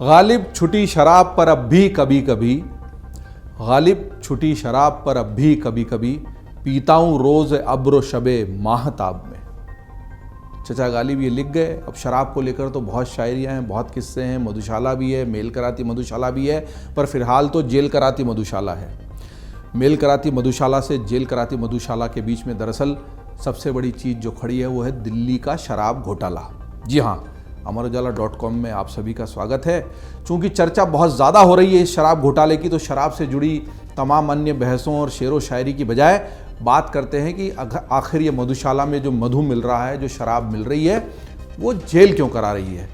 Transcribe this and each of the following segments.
गालिब छुटी शराब पर अब भी कभी कभी, गालिब छुटी शराब पर अब भी कभी कभी, पीता हूँ रोज़ अब्र शबे माहताब में। चचा गालिब ये लिख गए। अब शराब को लेकर तो बहुत शायरियाँ हैं, बहुत किस्से हैं, मधुशाला भी है, मेल कराती मधुशाला भी है, पर फिलहाल तो जेल कराती मधुशाला है। मेल कराती मधुशाला से जेल कराती मधुशाला के बीच में दरअसल सबसे बड़ी चीज़ जो खड़ी है वो है दिल्ली का शराब घोटाला। जी हाँ, अमरउजाला.com में आप सभी का स्वागत है। चूँकि चर्चा बहुत ज़्यादा हो रही है इस शराब घोटाले की, तो शराब से जुड़ी तमाम अन्य बहसों और शेर व शायरी की बजाय बात करते हैं कि आखिर ये मधुशाला में जो मधु मिल रहा है, जो शराब मिल रही है, वो जेल क्यों करा रही है।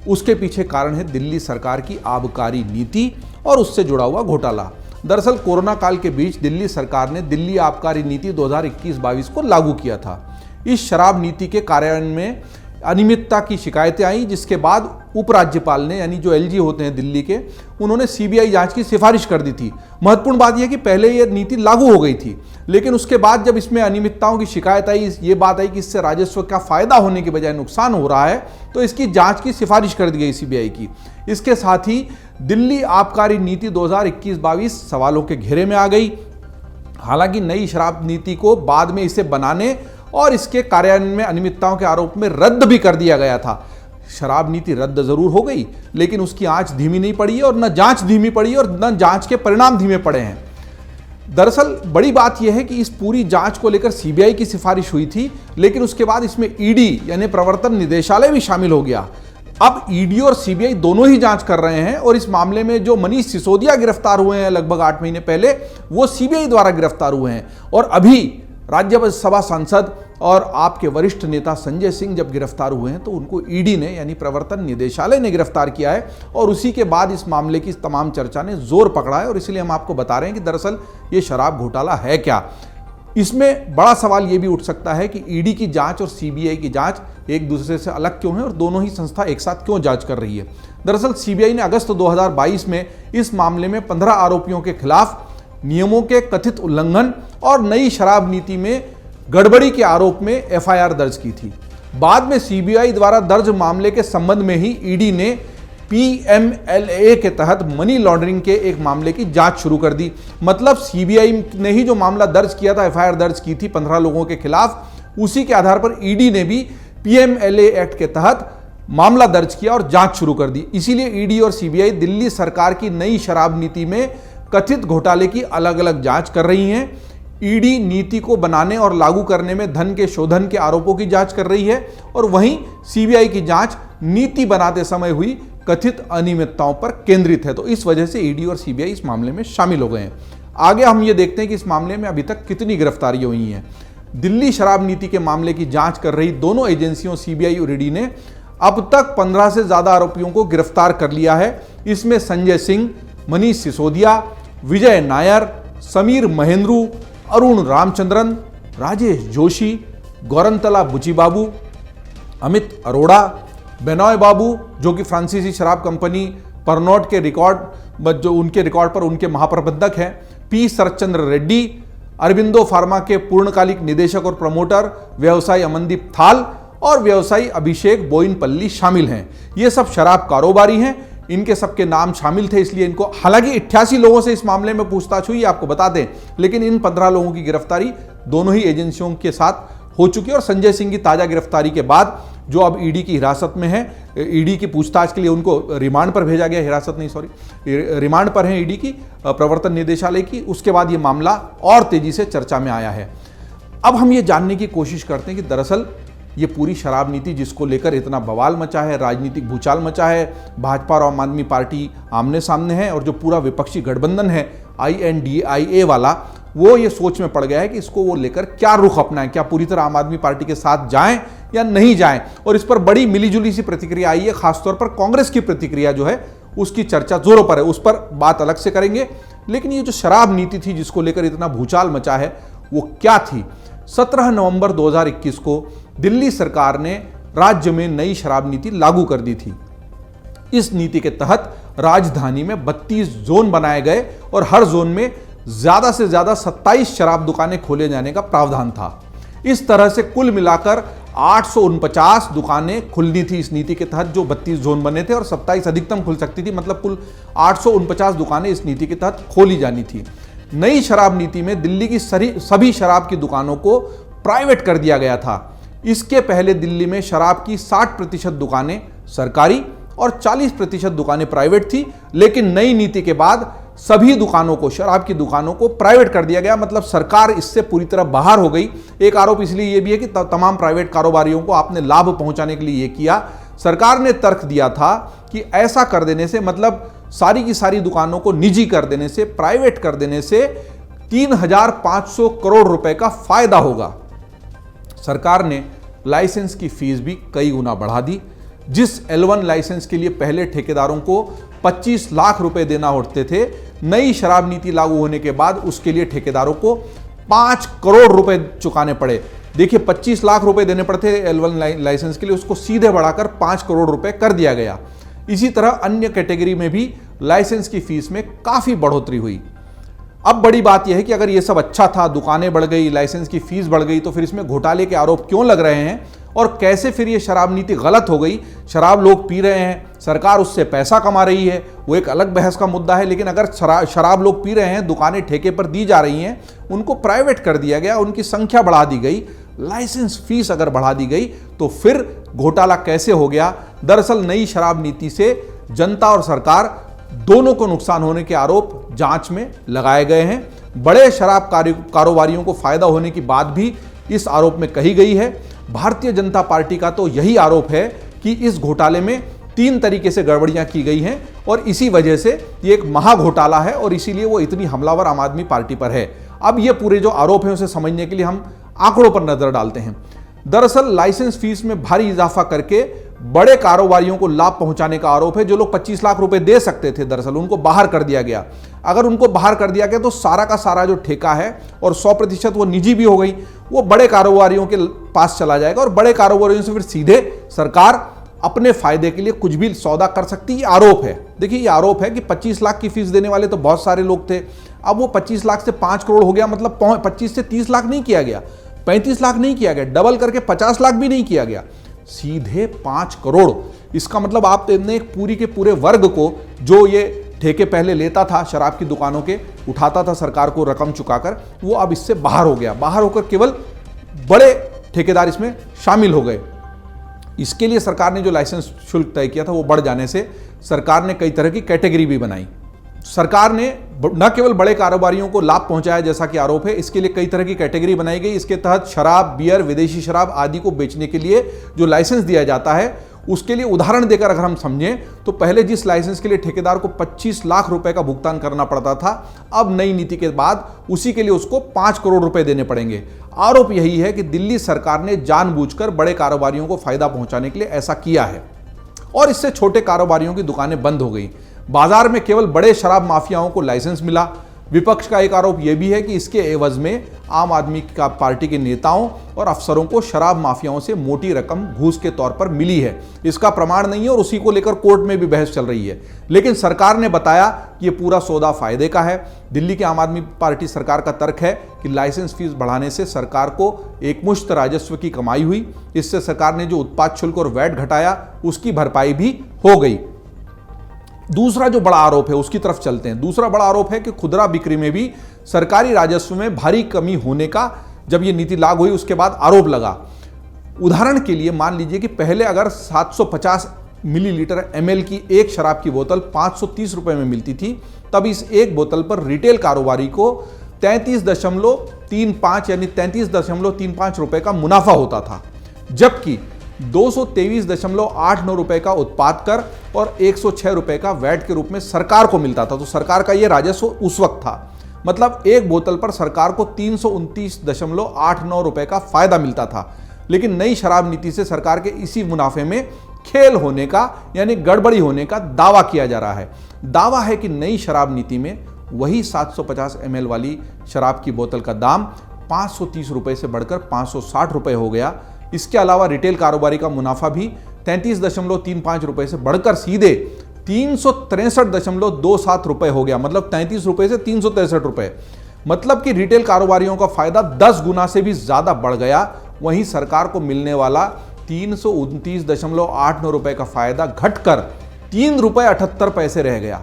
उसके पीछे कारण है दिल्ली सरकार की आबकारी नीति और उससे जुड़ा हुआ घोटाला। दरअसल कोरोना काल के बीच दिल्ली सरकार ने दिल्ली आबकारी नीति 2021-22 को लागू किया था। इस शराब नीति के कार्यान्वयन में अनियमितता की शिकायतें आई, जिसके बाद उपराज्यपाल ने, यानी जो एलजी होते हैं दिल्ली के, उन्होंने सीबीआई जांच की सिफारिश कर दी थी। महत्वपूर्ण बात यह कि पहले ये नीति लागू हो गई थी, लेकिन उसके बाद जब इसमें अनियमितताओं की शिकायत आई, ये बात आई कि इससे राजस्व का फायदा होने के बजाय नुकसान हो रहा है, तो इसकी जांच की सिफारिश कर दी गई सीबीआई की। इसके साथ ही दिल्ली आबकारी नीति 2021-22 सवालों के घेरे में आ गई। हालांकि नई शराब नीति को बाद में इसे बनाने और इसके कार्यान्वयन में अनियमितताओं के आरोप में रद्द भी कर दिया गया था। शराब नीति रद्द जरूर हो गई, लेकिन उसकी आंच धीमी नहीं पड़ी और न जांच धीमी पड़ी और न जांच के परिणाम धीमे पड़े हैं। दरअसल बड़ी बात यह है कि इस पूरी जांच को लेकर सीबीआई की सिफारिश हुई थी, लेकिन उसके बाद इसमें ईडी यानी प्रवर्तन निदेशालय भी शामिल हो गया। अब ईडी और सीबीआई दोनों ही जांच कर रहे हैं और इस मामले में जो मनीष सिसोदिया गिरफ्तार हुए हैं लगभग 8 महीने पहले, वो सीबीआई द्वारा गिरफ्तार हुए हैं। और अभी राज्यसभा सांसद और आपके वरिष्ठ नेता संजय सिंह जब गिरफ्तार हुए हैं तो उनको ईडी ने, यानी प्रवर्तन निदेशालय ने गिरफ्तार किया है। और उसी के बाद इस मामले की तमाम चर्चा ने जोर पकड़ा है और इसलिए हम आपको बता रहे हैं कि दरअसल ये शराब घोटाला है क्या। इसमें बड़ा सवाल ये भी उठ सकता है कि ईडी की जांच और सीबीआई की जांच एक दूसरे से अलग क्यों है और दोनों ही संस्था एक साथ क्यों जांच कर रही है। दरअसल सीबीआई ने अगस्त 2022 में इस मामले में 15 आरोपियों के खिलाफ नियमों के कथित उल्लंघन और नई शराब नीति में गड़बड़ी के आरोप में एफआईआर दर्ज की थी। बाद में सीबीआई द्वारा दर्ज मामले के संबंध में ही ईडी ने पीएमएलए के तहत मनी लॉन्ड्रिंग के एक मामले की जांच शुरू कर दी। मतलब सीबीआई ने ही जो मामला दर्ज किया था, एफआईआर दर्ज की थी 15 लोगों के खिलाफ, उसी के आधार पर ईडी ने भी पीएमएलए एक्ट के तहत मामला दर्ज किया और जांच शुरू कर दी। इसीलिए ईडी और सीबीआई दिल्ली सरकार की नई शराब नीति में कथित घोटाले की अलग अलग जांच कर रही हैं। ईडी नीति को बनाने और लागू करने में धन के शोधन के आरोपों की जांच कर रही है और वहीं सीबीआई की जांच नीति बनाते समय हुई कथित अनियमितताओं पर केंद्रित है। तो इस वजह से ईडी और सीबीआई इस मामले में शामिल हो गए हैं। आगे हम ये देखते हैं कि इस मामले में अभी तक कितनी गिरफ्तारियां हुई हैं। दिल्ली शराब नीति के मामले की जांच कर रही दोनों एजेंसियों सीबीआई और ईडी ने अब तक 15 से ज्यादा आरोपियों को गिरफ्तार कर लिया है। इसमें संजय सिंह, मनीष सिसोदिया, विजय नायर, समीर महेंद्रू, अरुण रामचंद्रन, राजेश जोशी, गौरंतला बुचीबाबू, अमित अरोड़ा, बेनॉय बाबू जो कि फ्रांसीसी शराब कंपनी परनोट के रिकॉर्ड पर उनके महाप्रबंधक हैं, पी शरतचंद्र रेड्डी, अरबिंदो फार्मा के पूर्णकालिक निदेशक और प्रमोटर व्यवसायी अमनदीप थाल और व्यवसायी अभिषेक बोइनपल्ली शामिल हैं। ये सब शराब कारोबारी हैं। इनके सबके नाम शामिल थे, इसलिए इनको, हालांकि 88 लोगों से इस मामले में पूछताछ हुई आपको बता दें, लेकिन इन 15 लोगों की गिरफ्तारी दोनों ही एजेंसियों के साथ हो चुकी है। और संजय सिंह की ताजा गिरफ्तारी के बाद जो अब ईडी की हिरासत में है, ईडी की पूछताछ के लिए उनको रिमांड पर भेजा गया, हिरासत नहीं सॉरी, रिमांड पर है ईडी की, प्रवर्तन निदेशालय की। उसके बाद ये मामला और तेजी से चर्चा में आया है। अब हम ये जानने की कोशिश करते हैं कि दरअसल ये पूरी शराब नीति जिसको लेकर इतना बवाल मचा है, राजनीतिक भूचाल मचा है, भाजपा और आम आदमी पार्टी आमने सामने है और जो पूरा विपक्षी गठबंधन है INDIA वाला, वो ये सोच में पड़ गया है कि इसको वो लेकर क्या रुख अपनाएं, क्या पूरी तरह आम आदमी पार्टी के साथ जाएं या नहीं जाएं। और इस पर बड़ी मिलीजुली सी प्रतिक्रिया आई है, खासतौर पर कांग्रेस की प्रतिक्रिया जो है उसकी चर्चा जोरों पर है, उस पर बात अलग से करेंगे। लेकिन ये जो शराब नीति थी जिसको लेकर इतना भूचाल मचा है, वो क्या थी। 17 नवंबर 2021 को दिल्ली सरकार ने राज्य में नई शराब नीति लागू कर दी थी। इस नीति के तहत राजधानी में 32 जोन बनाए गए और हर जोन में ज्यादा से ज्यादा 27 शराब दुकानें खोले जाने का प्रावधान था। इस तरह से कुल मिलाकर 849 दुकानें खुलनी थी इस नीति के तहत, जो 32 जोन बने थे, और 27 अधिकतम खुल सकती थी। मतलब कुल 849 दुकानें इस नीति के तहत खोली जानी थी। नई शराब नीति में दिल्ली की सभी शराब की दुकानों को प्राइवेट कर दिया गया था। इसके पहले दिल्ली में शराब की 60% दुकानें सरकारी और 40% दुकानें प्राइवेट थी, लेकिन नई नीति के बाद सभी दुकानों को, शराब की दुकानों को प्राइवेट कर दिया गया। मतलब सरकार इससे पूरी तरह बाहर हो गई। एक आरोप इसलिए यह भी है कि तमाम प्राइवेट कारोबारियों को आपने लाभ पहुंचाने के लिए यह किया। सरकार ने तर्क दिया था कि ऐसा कर देने से, मतलब सारी की सारी दुकानों को निजी कर देने से, प्राइवेट कर देने से 3500 करोड़ रुपए का फायदा होगा। सरकार ने लाइसेंस की फीस भी कई गुना बढ़ा दी। जिस L1 लाइसेंस के लिए पहले ठेकेदारों को 25 लाख रुपए देना होते थे, नई शराब नीति लागू होने के बाद उसके लिए ठेकेदारों को 5 करोड़ रुपए चुकाने पड़े। देखिए, 25 लाख रुपए देने पड़ते थे L1 लाइसेंस के लिए, उसको सीधे बढ़ाकर 5 करोड़ रुपए कर दिया गया। इसी तरह अन्य कैटेगरी में भी लाइसेंस की फीस में काफी बढ़ोतरी हुई। अब बड़ी बात यह है कि अगर ये सब अच्छा था, दुकानें बढ़ गई, लाइसेंस की फीस बढ़ गई, तो फिर इसमें घोटाले के आरोप क्यों लग रहे हैं और कैसे फिर ये शराब नीति गलत हो गई? शराब लोग पी रहे हैं, सरकार उससे पैसा कमा रही है, वो एक अलग बहस का मुद्दा है। लेकिन अगर शराब लोग पी रहे हैं, दुकानें ठेके पर दी जा रही हैं, उनको प्राइवेट कर दिया गया, उनकी संख्या बढ़ा दी गई, लाइसेंस फीस अगर बढ़ा दी गई, तो फिर घोटाला कैसे हो गया? दरअसल नई शराब नीति से जनता और सरकार दोनों को नुकसान होने के आरोप जांच में लगाए गए हैं। बड़े शराब कारोबारियों को फायदा होने की बात भी इस आरोप में कही गई है। भारतीय जनता पार्टी का तो यही आरोप है कि इस घोटाले में 3 तरीके से गड़बड़ियां की गई हैं और इसी वजह से ये एक महा घोटाला है और इसीलिए वो इतनी हमलावर आम आदमी पार्टी पर है। अब ये पूरे जो आरोप हैं उसे समझने के लिए हम आंकड़ों पर नजर डालते हैं। दरअसल लाइसेंस फीस में भारी इजाफा करके बड़े कारोबारियों को लाभ पहुंचाने का आरोप है। जो लोग 25 लाख रुपए दे सकते थे, दरअसल उनको बाहर कर दिया गया। अगर उनको बाहर कर दिया गया तो सारा का सारा जो ठेका है और 100% वो निजी भी हो गई, वो बड़े कारोबारियों के पास चला जाएगा और बड़े कारोबारियों से फिर सीधे सरकार अपने फायदे के लिए कुछ भी सौदा कर सकती है। ये आरोप है। देखिए, ये आरोप है कि 25 लाख की फीस देने वाले तो बहुत सारे लोग थे। अब वो 25 लाख से 5 करोड़ हो गया, मतलब 25 से 30 लाख नहीं किया गया, 35 लाख नहीं किया गया, डबल करके 50 लाख भी नहीं किया गया, सीधे 5 करोड़। इसका मतलब आपने पूरी के पूरे वर्ग को, जो ये ठेके पहले लेता था शराब की दुकानों के, उठाता था सरकार को रकम चुकाकर, वो अब इससे बाहर हो गया। बाहर होकर केवल बड़े ठेकेदार इसमें शामिल हो गए। इसके लिए सरकार ने जो लाइसेंस शुल्क तय किया था वो बढ़ जाने से सरकार ने कई तरह की कैटेगरी भी बनाई। सरकार ने न केवल बड़े कारोबारियों को लाभ पहुंचाया जैसा कि आरोप है, इसके लिए कई तरह की कैटेगरी बनाई गई। इसके तहत शराब, बियर, विदेशी शराब आदि को बेचने के लिए जो लाइसेंस दिया जाता है, उसके लिए उदाहरण देकर अगर हम समझें तो पहले जिस लाइसेंस के लिए ठेकेदार को 25 लाख रुपए का भुगतान करना पड़ता था, अब नई नीति के बाद उसी के लिए उसको 5 करोड़ रुपए देने पड़ेंगे। आरोप यही है कि दिल्ली सरकार ने जानबूझकर बड़े कारोबारियों को फायदा पहुंचाने के लिए ऐसा किया है और इससे छोटे कारोबारियों की दुकानें बंद हो गई। बाजार में केवल बड़े शराब माफियाओं को लाइसेंस मिला। विपक्ष का एक आरोप यह भी है कि इसके एवज में आम आदमी का पार्टी के नेताओं और अफसरों को शराब माफियाओं से मोटी रकम घूस के तौर पर मिली है। इसका प्रमाण नहीं है और उसी को लेकर कोर्ट में भी बहस चल रही है। लेकिन सरकार ने बताया कि यह पूरा सौदा फायदे का है। दिल्ली की आम आदमी पार्टी सरकार का तर्क है कि लाइसेंस फीस बढ़ाने से सरकार को एकमुश्त राजस्व की कमाई हुई। इससे सरकार ने जो उत्पाद शुल्क और वैट घटाया उसकी भरपाई भी हो गई। दूसरा जो बड़ा आरोप है उसकी तरफ चलते हैं। दूसरा बड़ा आरोप है कि खुदरा बिक्री में भी सरकारी राजस्व में भारी कमी होने का जब ये नीति लागू हुई उसके बाद आरोप लगा। उदाहरण के लिए मान लीजिए कि पहले अगर 750 मिलीलीटर ml की एक शराब की बोतल 530 रुपए में मिलती थी, तब इस एक बोतल पर रिटेल कारोबारी को 33.35 यानी 33.35 रुपए का मुनाफा होता था, जबकि 223.89 रुपए का उत्पाद कर और 106 रुपए का वैट के रूप में सरकार को मिलता था। तो सरकार का यह राजस्व उस वक्त था। मतलब एक बोतल पर सरकार को 329.89 रुपए का फायदा मिलता था। लेकिन नई शराब नीति से सरकार के इसी मुनाफे में खेल होने का यानी गड़बड़ी होने का दावा किया जा रहा है। दावा है कि नई शराब नीति में वही 750 ml वाली शराब की बोतल का दाम 530 रुपए से बढ़कर 560 रुपए हो गया। इसके अलावा रिटेल कारोबारी का मुनाफा भी 33.35 रुपए से बढ़कर सीधे 363.27 रुपए हो गया। मतलब 33 रुपए से 363 रुपए। मतलब कि रिटेल कारोबारियों का फायदा 10 गुना से भी ज्यादा बढ़ गया। वहीं सरकार को मिलने वाला 329.89 रुपए का फायदा घटकर 3 रुपए 78 पैसे रह गया।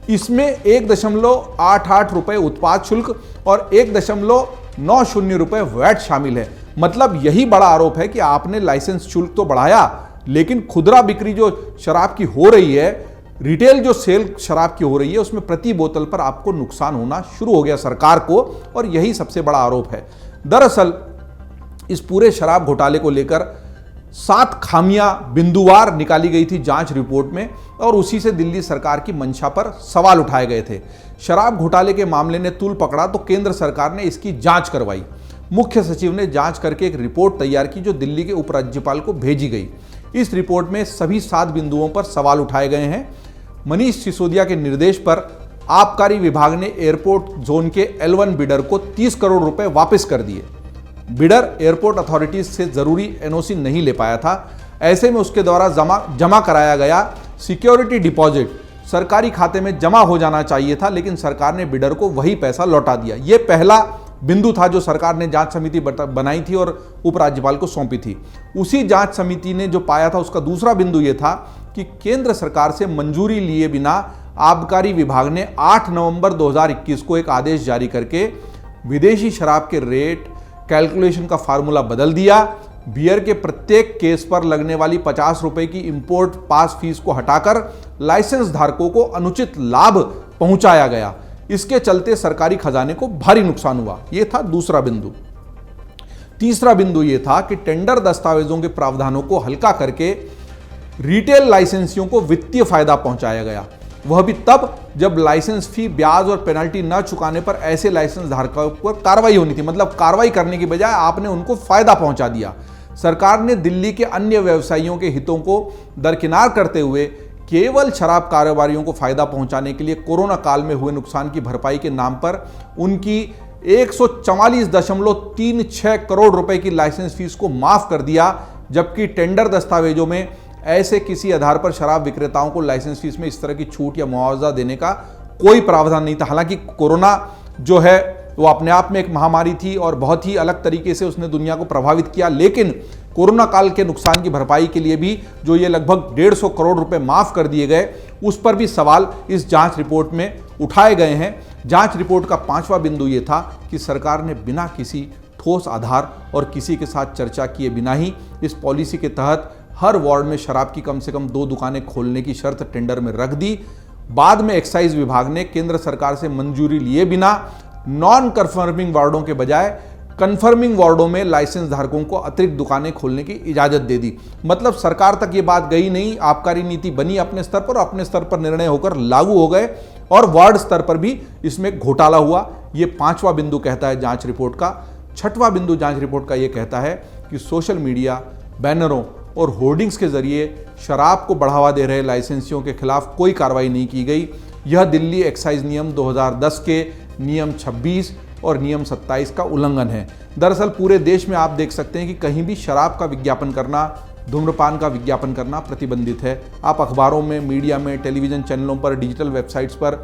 इसमें 1.88 रुपए उत्पाद शुल्क और 1.90 रुपए वैट शामिल है। मतलब यही बड़ा आरोप है कि आपने लाइसेंस शुल्क तो बढ़ाया, लेकिन खुदरा बिक्री जो शराब की हो रही है, रिटेल जो सेल शराब की हो रही है, उसमें प्रति बोतल पर आपको नुकसान होना शुरू हो गया सरकार को, और यही सबसे बड़ा आरोप है। दरअसल इस पूरे शराब घोटाले को लेकर 7 खामियां बिंदुवार निकाली गई थी जांच रिपोर्ट में, और उसी से दिल्ली सरकार की मंशा पर सवाल उठाए गए थे। शराब घोटाले के मामले ने तूल पकड़ा तो केंद्र सरकार ने इसकी जांच करवाई। मुख्य सचिव ने जांच करके एक रिपोर्ट तैयार की जो दिल्ली के उपराज्यपाल को भेजी गई। इस रिपोर्ट में सभी 7 बिंदुओं पर सवाल उठाए गए हैं। मनीष सिसोदिया के निर्देश पर आबकारी विभाग ने एयरपोर्ट जोन के L1 बिडर को 30 करोड़ रुपए वापस कर दिए। बिडर एयरपोर्ट अथॉरिटीज से जरूरी NOC नहीं ले पाया था। ऐसे में उसके द्वारा जमा कराया गया सिक्योरिटी डिपॉजिट सरकारी खाते में जमा हो जाना चाहिए था, लेकिन सरकार ने बिडर को वही पैसा लौटा दिया। यह पहला बिंदु था जो सरकार ने जांच समिति बनाई थी और उपराज्यपाल को सौंपी थी। उसी जांच समिति ने जो पाया था, उसका दूसरा बिंदु यह था कि केंद्र सरकार से मंजूरी लिए बिना आबकारी विभाग ने 8 नवंबर 2021 को एक आदेश जारी करके विदेशी शराब के रेट कैलकुलेशन का फार्मूला बदल दिया। बियर के प्रत्येक केस पर लगने वाली 50 रुपए की इंपोर्ट पास फीस को हटाकर लाइसेंस धारकों को अनुचित लाभ पहुंचाया गया। इसके चलते सरकारी खजाने को भारी नुकसान हुआ। यह था दूसरा बिंदु। तीसरा बिंदु यह था कि टेंडर दस्तावेजों के प्रावधानों को हल्का करके रिटेल लाइसेंसियों को वित्तीय फायदा पहुंचाया गया, वह भी तब जब लाइसेंस फी, ब्याज और पेनल्टी न चुकाने पर ऐसे लाइसेंस धारकों पर कार्रवाई होनी थी। मतलब कार्रवाई करने की बजाय आपने उनको फायदा पहुंचा दिया। सरकार ने दिल्ली के अन्य व्यवसायियों के हितों को दरकिनार करते हुए केवल शराब कारोबारियों को फायदा पहुंचाने के लिए कोरोना काल में हुए नुकसान की भरपाई के नाम पर उनकी 144.36 करोड़ रुपए की लाइसेंस फीस को माफ कर दिया, जबकि टेंडर दस्तावेजों में ऐसे किसी आधार पर शराब विक्रेताओं को लाइसेंस फीस में इस तरह की छूट या मुआवजा देने का कोई प्रावधान नहीं था। हालांकि कोरोना जो है वो अपने आप में एक महामारी थी और बहुत ही अलग तरीके से उसने दुनिया को प्रभावित किया, लेकिन कोरोना काल के नुकसान की भरपाई के लिए भी जो ये लगभग 150 करोड़ रुपए माफ कर दिए गए, उस पर भी सवाल इस जांच रिपोर्ट में उठाए गए हैं। जांच रिपोर्ट का 5वां बिंदु ये था कि सरकार ने बिना किसी ठोस आधार और किसी के साथ चर्चा किए बिना ही इस पॉलिसी के तहत हर वार्ड में शराब की कम से कम 2 दुकानें खोलने की शर्त टेंडर में रख दी। बाद में एक्साइज विभाग ने केंद्र सरकार से मंजूरी लिए बिना नॉन कन्फर्मिंग वार्डों के बजाय कन्फर्मिंग वार्डों में लाइसेंस धारकों को अतिरिक्त दुकानें खोलने की इजाजत दे दी। मतलब सरकार तक ये बात गई नहीं, आबकारी नीति बनी अपने स्तर पर, अपने स्तर पर निर्णय होकर लागू हो गए और वार्ड स्तर पर भी इसमें घोटाला हुआ। ये 5वां बिंदु कहता है जांच रिपोर्ट का। 6वां बिंदु जांच रिपोर्ट का ये कहता है कि सोशल मीडिया, बैनरों और होर्डिंग्स के जरिए शराब को बढ़ावा दे रहे लाइसेंसियों के खिलाफ कोई कार्रवाई नहीं की गई। यह दिल्ली एक्साइज नियम 2010 के नियम 26 और नियम 27 का उल्लंघन है। दरअसल पूरे देश में आप देख सकते हैं कि कहीं भी शराब का विज्ञापन करना, धूम्रपान का विज्ञापन करना प्रतिबंधित है। आप अखबारों में, मीडिया में, टेलीविजन चैनलों पर, डिजिटल वेबसाइट्स पर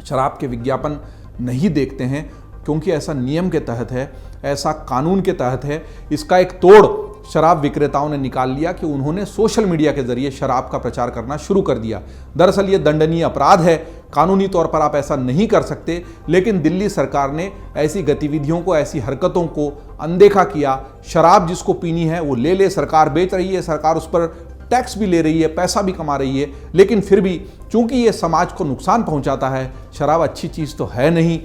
शराब के विज्ञापन नहीं देखते हैं, क्योंकि ऐसा नियम के तहत है, ऐसा कानून के तहत है। इसका एक तोड़ शराब विक्रेताओं ने निकाल लिया कि उन्होंने सोशल मीडिया के जरिए शराब का प्रचार करना शुरू कर दिया। दरअसल ये दंडनीय अपराध है, कानूनी तौर पर आप ऐसा नहीं कर सकते, लेकिन दिल्ली सरकार ने ऐसी गतिविधियों को, ऐसी हरकतों को अनदेखा किया। शराब जिसको पीनी है वो ले ले, सरकार बेच रही है, सरकार उस पर टैक्स भी ले रही है, पैसा भी कमा रही है, लेकिन फिर भी चूंकि ये समाज को नुकसान पहुंचाता है, शराब अच्छी चीज़ तो है नहीं,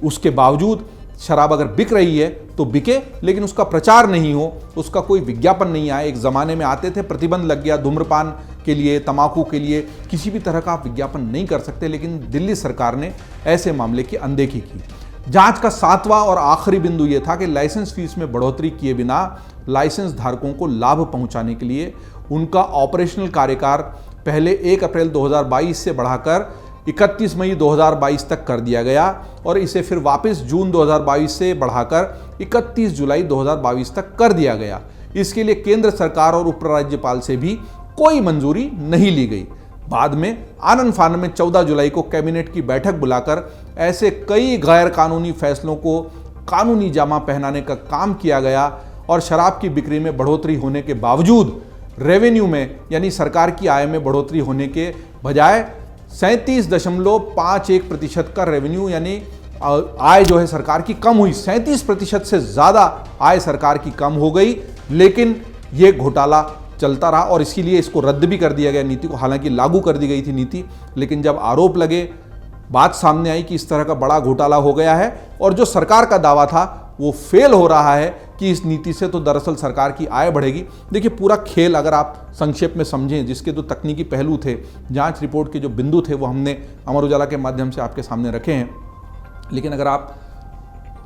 उसके बावजूद शराब अगर बिक रही है तो बिके, लेकिन उसका प्रचार नहीं हो, उसका कोई विज्ञापन नहीं आए। एक ज़माने में आते थे, प्रतिबंध लग गया, धूम्रपान के लिए, तंबाकू के लिए किसी भी तरह का आप विज्ञापन नहीं कर सकते, लेकिन दिल्ली सरकार ने ऐसे मामले की अनदेखी की। जांच का 7वां और आखिरी बिंदु यह था कि लाइसेंस फीस में बढ़ोतरी किए बिना लाइसेंस धारकों को लाभ पहुंचाने के लिए उनका ऑपरेशनल कार्यकाल पहले 1 अप्रैल 2022 से बढ़ाकर 31 मई 2022 तक कर दिया गया और इसे फिर वापस जून 2022 से बढ़ाकर 31 जुलाई 2022 तक कर दिया गया। इसके लिए केंद्र सरकार और उपराज्यपाल से भी कोई मंजूरी नहीं ली गई। बाद में आनन फानन में 14 जुलाई को कैबिनेट की बैठक बुलाकर ऐसे कई गैर कानूनी फैसलों को कानूनी जामा पहनाने का काम किया गया और शराब की बिक्री में बढ़ोतरी होने के बावजूद रेवेन्यू में यानी सरकार की आय में बढ़ोतरी होने के बजाय 37.51% का रेवेन्यू यानी आय जो है सरकार की कम हुई। 37% से ज़्यादा आय सरकार की कम हो गई, लेकिन ये घोटाला चलता रहा और इसीलिए इसको रद्द भी कर दिया गया नीति को। हालांकि लागू कर दी गई थी नीति, लेकिन जब आरोप लगे, बात सामने आई कि इस तरह का बड़ा घोटाला हो गया है और जो सरकार का दावा था वो फेल हो रहा है कि इस नीति से तो दरअसल सरकार की आय बढ़ेगी। देखिए, पूरा खेल अगर आप संक्षेप में समझें, जिसके जो तकनीकी पहलू थे, जांच रिपोर्ट के जो बिंदु थे, वो हमने अमर उजाला के माध्यम से आपके सामने रखे हैं। लेकिन अगर आप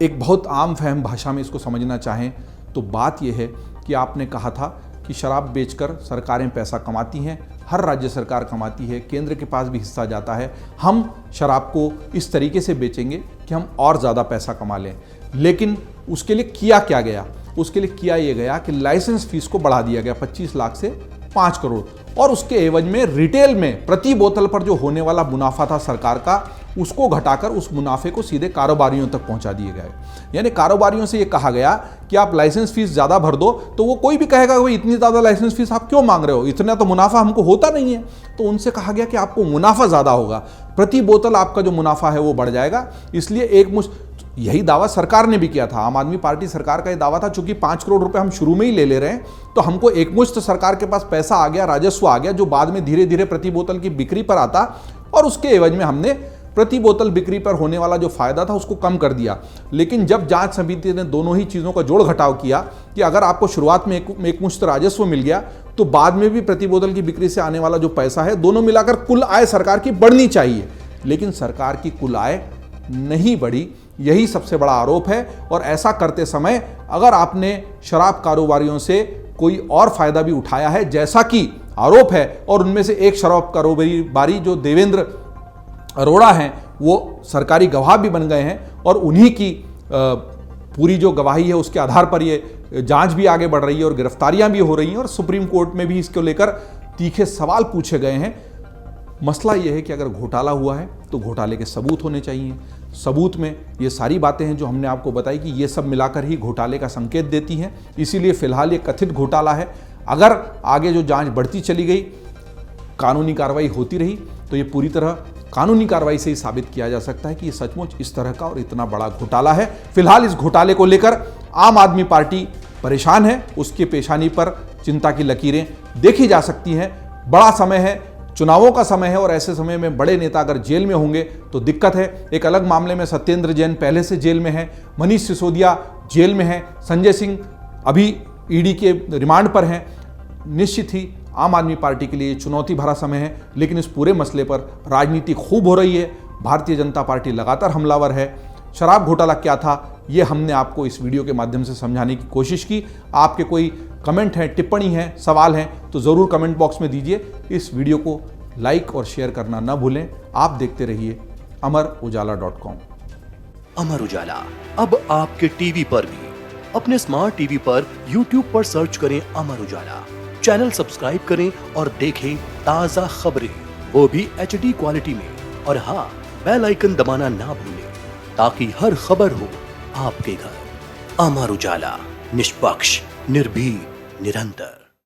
एक बहुत आम फहम भाषा में इसको समझना चाहें तो बात यह है कि आपने कहा था कि शराब बेचकर सरकारें पैसा कमाती हैं, हर राज्य सरकार कमाती है, केंद्र के पास भी हिस्सा जाता है। हम शराब को इस तरीके से बेचेंगे कि हम और ज़्यादा पैसा कमा लें। लेकिन उसके लिए किया क्या गया? उसके लिए किया ये गया कि लाइसेंस फीस को बढ़ा दिया गया 25 लाख से 5 करोड़ और उसके एवज में रिटेल में प्रति बोतल पर जो होने वाला मुनाफा था सरकार का, उसको घटाकर उस मुनाफे को सीधे कारोबारियों तक पहुंचा दिए गए। यानी कारोबारियों से ये कहा गया कि आप लाइसेंस फीस ज़्यादा भर दो, तो वो कोई भी कहेगा भाई इतनी ज़्यादा लाइसेंस फीस आप क्यों मांग रहे हो, इतना तो मुनाफा हमको होता नहीं है। तो उनसे कहा गया कि आपको मुनाफा ज़्यादा होगा, प्रति बोतल आपका जो मुनाफा है वो बढ़ जाएगा। इसलिए एक मुश्त यही दावा सरकार ने भी किया था, आम आदमी पार्टी सरकार का ये दावा था, चूंकि 5 करोड़ रुपए हम शुरू में ही ले रहे हैं तो हमको एकमुश्त सरकार के पास पैसा आ गया, राजस्व आ गया, जो बाद में धीरे धीरे प्रति बोतल की बिक्री पर आता और उसके एवज में हमने प्रति बोतल बिक्री पर होने वाला जो फायदा था उसको कम कर दिया। लेकिन जब जांच समिति ने दोनों ही चीज़ों का जोड़ घटाव किया कि अगर आपको शुरुआत में एकमुश्त राजस्व मिल गया तो बाद में भी प्रति बोतल की बिक्री से आने वाला जो पैसा है, दोनों मिलाकर कुल आय सरकार की बढ़नी चाहिए। लेकिन सरकार की कुल आय नहीं बढ़ी, यही सबसे बड़ा आरोप है। और ऐसा करते समय अगर आपने शराब कारोबारियों से कोई और फायदा भी उठाया है, जैसा कि आरोप है, और उनमें से एक शराब कारोबारी जो देवेंद्र अरोड़ा हैं, वो सरकारी गवाह भी बन गए हैं और उन्हीं की पूरी जो गवाही है उसके आधार पर ये जांच भी आगे बढ़ रही है और गिरफ्तारियां भी हो रही हैं और सुप्रीम कोर्ट में भी इसको लेकर तीखे सवाल पूछे गए हैं। मसला ये है कि अगर घोटाला हुआ है तो घोटाले के सबूत होने चाहिए। सबूत में ये सारी बातें हैं जो हमने आपको बताई कि ये सब मिलाकर ही घोटाले का संकेत देती हैं। इसीलिए फिलहाल ये कथित घोटाला है। अगर आगे जो जांच बढ़ती चली गई, कानूनी कार्रवाई होती रही, तो ये पूरी तरह कानूनी कार्रवाई से ही साबित किया जा सकता है कि ये सचमुच इस तरह का और इतना बड़ा घोटाला है। फिलहाल इस घोटाले को लेकर आम आदमी पार्टी परेशान है, उसके पेशानी पर चिंता की लकीरें देखी जा सकती हैं। बड़ा समय है, चुनावों का समय है और ऐसे समय में बड़े नेता अगर जेल में होंगे तो दिक्कत है। एक अलग मामले में सत्येंद्र जैन पहले से जेल में है, मनीष सिसोदिया जेल में है, संजय सिंह अभी ईडी के रिमांड पर हैं। निश्चित ही आम आदमी पार्टी के लिए चुनौती भरा समय है, लेकिन इस पूरे मसले पर राजनीति खूब हो रही है। भारतीय जनता पार्टी लगातार हमलावर है। शराब घोटाला क्या था, ये हमने आपको इस वीडियो के माध्यम से समझाने की कोशिश की। आपके कोई कमेंट हैं, टिप्पणी हैं, सवाल हैं तो ज़रूर कमेंट बॉक्स में दीजिए। इस वीडियो को लाइक और शेयर करना न भूलें। आप देखते रहिए अमरउजाला.com। अमर उजाला अब आपके टीवी पर भी। अपने स्मार्ट टीवी पर YouTube पर सर्च करें अमर उजाला, चैनल सब्सक्राइब करें और देखें ताज़ा खबरें, वो भी HD क्वालिटी में। और हाँ, बेल आइकन दबाना ना भूलें ताकि हर खबर हो आपके घर। अमर उजाला, निष्पक्ष, निर्भीक, निरंतर।